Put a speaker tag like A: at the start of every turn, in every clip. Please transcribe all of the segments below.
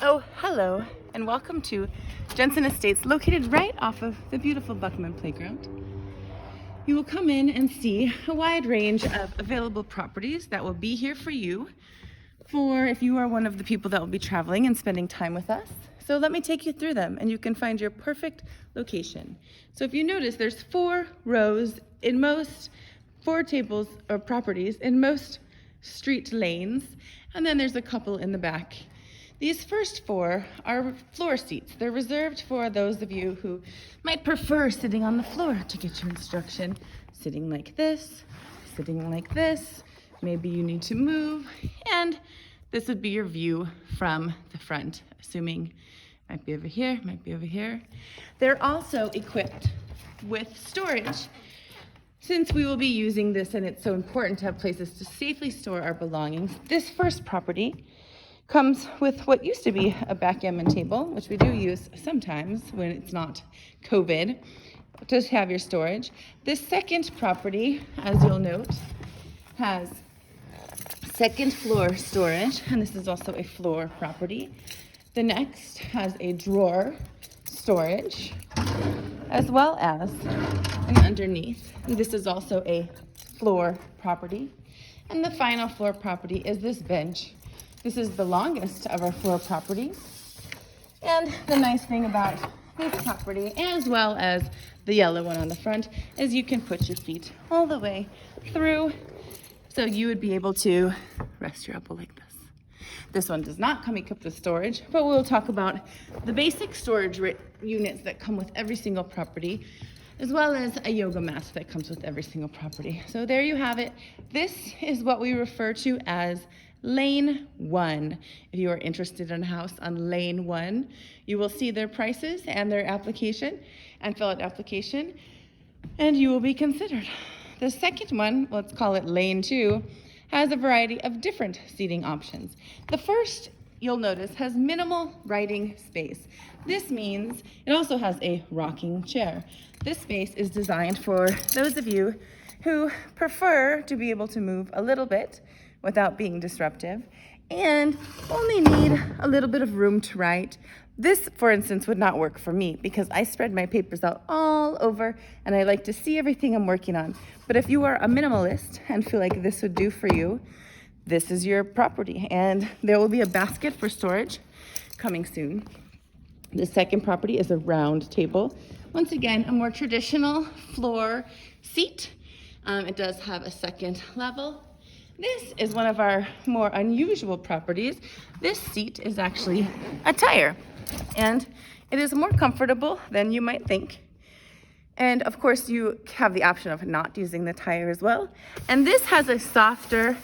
A: Oh, hello, and welcome to Jensen Estates, located right off of the beautiful Buckman Playground. You will come in and see a wide range of available properties that will be here for you for if you are one of the people that will be traveling and spending time with us. So let me take you through them and you can find your perfect location. So if you notice, there's 4 rows in most 4 tables or properties in most street lanes, and then there's a couple in the back. These first 4 are floor seats. They're reserved for those of you who might prefer sitting on the floor to get your instruction. Sitting like this, sitting like this. Maybe you need to move, and this would be your view from the front, assuming might be over here, might be over here. They're also equipped with storage. Since we will be using this and it's so important to have places to safely store our belongings, this first property comes with what used to be a backgammon table, which we do use sometimes when it's not COVID, to have your storage. This second property, as you'll note, has second floor storage, and this is also a floor property. The next has a drawer storage, as well as an underneath. And this is also a floor property. And the final floor property is this bench. This is the longest of our floor properties. And the nice thing about this property, as well as the yellow one on the front, is you can put your feet all the way through, so you would be able to rest your elbow like this. This one does not come equipped with storage, but we'll talk about the basic storage units that come with every single property, as well as a yoga mat that comes with every single property. So there you have it. This is what we refer to as Lane 1. If you are interested in a house on Lane 1, you will see their prices and their application and fill out application, and you will be considered. The second one, let's call it Lane 2, has a variety of different seating options. The first, you'll notice, has minimal writing space. This means it also has a rocking chair. This space is designed for those of you who prefer to be able to move a little bit without being disruptive and only need a little bit of room to write. This, for instance, would not work for me because I spread my papers out all over and I like to see everything I'm working on. But if you are a minimalist and feel like this would do for you, this is your property, and there will be a basket for storage coming soon. The second property is a round table. Once again, a more traditional floor seat. It does have a second level. This is one of our more unusual properties. This seat is actually a tire, and it is more comfortable than you might think. And of course, you have the option of not using the tire as well. And this has a softer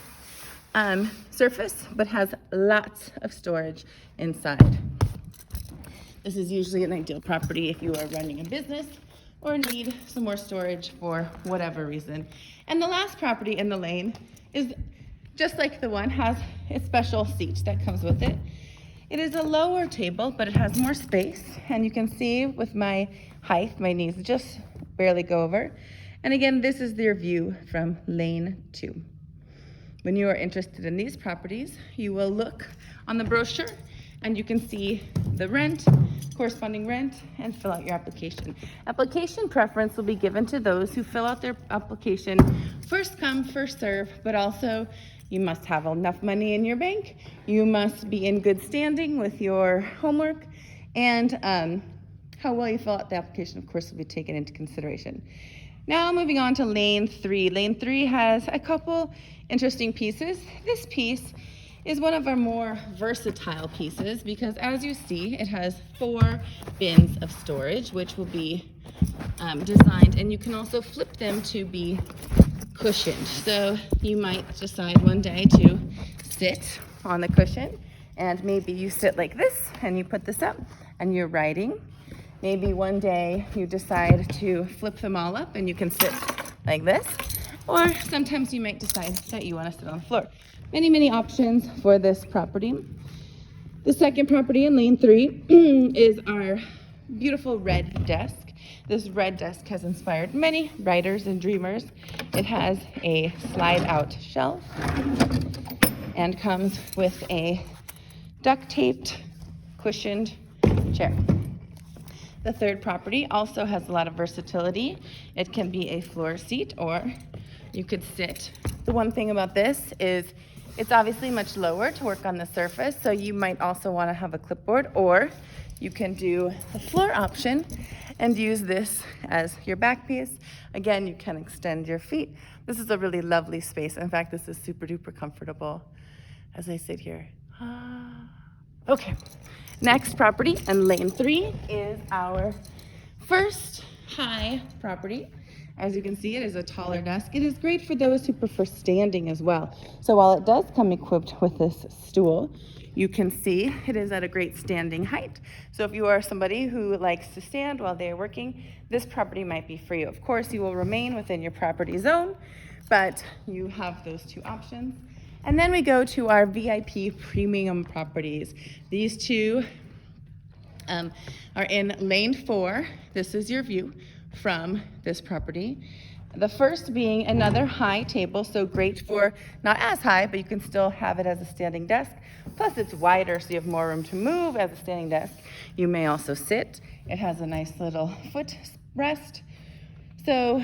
A: surface, but has lots of storage inside. This is usually an ideal property if you are running a business or need some more storage for whatever reason. And the last property in the lane is just like the one, has a special seat that comes with it. It is a lower table, but it has more space. And you can see with my height, my knees just barely go over. And again, this is their view from Lane 2. When you are interested in these properties, you will look on the brochure and you can see the rent, corresponding rent, and fill out your application. Application preference will be given to those who fill out their application first come, first serve, but also you must have enough money in your bank, you must be in good standing with your homework, and how well you fill out the application, of course, will be taken into consideration. Now moving on to Lane 3. Lane 3 has a couple interesting pieces. This piece is one of our more versatile pieces because, as you see, it has 4 bins of storage, which will be designed, and you can also flip them to be cushioned. So you might decide one day to sit on the cushion, and maybe you sit like this and you put this up and you're writing. Maybe one day you decide to flip them all up and you can sit like this, or sometimes you might decide that you want to sit on the floor. Many, many options for this property. The second property in Lane 3 is our beautiful red desk. This red desk has inspired many writers and dreamers. It has a slide-out shelf and comes with a duct-taped cushioned chair. The third property also has a lot of versatility. It can be a floor seat or you could sit. The one thing about this is it's obviously much lower to work on the surface, so you might also want to have a clipboard, or you can do the floor option and use this as your back piece. Again, you can extend your feet. This is a really lovely space. In fact, this is super duper comfortable as I sit here. Okay, next property in lane 3 is our first high property. As you can see, it is a taller desk. It is great for those who prefer standing as well. So while it does come equipped with this stool, you can see it is at a great standing height. So if you are somebody who likes to stand while they are working, this property might be for you. Of course, you will remain within your property zone, but you have those two options. And then we go to our VIP premium properties. These two are in lane 4. This is your view from this property. The first being another high table, so great for, not as high, but you can still have it as a standing desk. Plus it's wider, so you have more room to move as a standing desk. You may also sit. It has a nice little footrest. So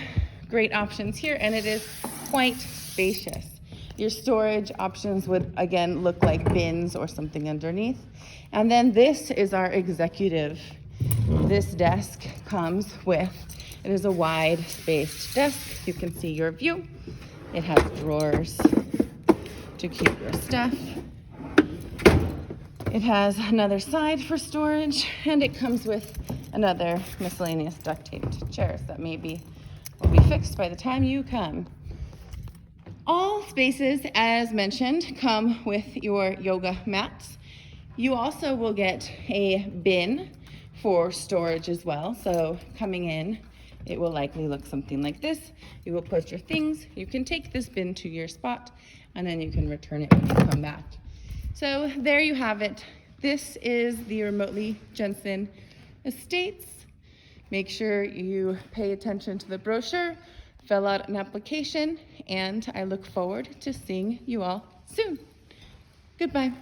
A: great options here, and it is quite spacious. Your storage options would, again, look like bins or something underneath. And then this is our executive. This desk comes with, it is a wide spaced desk. You can see your view. It has drawers to keep your stuff. It has another side for storage, and it comes with another miscellaneous duct taped chairs that maybe will be fixed by the time you come. All spaces, as mentioned, come with your yoga mats. You also will get a bin for storage as well. So coming in, it will likely look something like this. You will put your things. You can take this bin to your spot, and then you can return it when you come back. So there you have it. This is the remotely Jensen Estates. Make sure you pay attention to the brochure, fill out an application, and I look forward to seeing you all soon. Goodbye.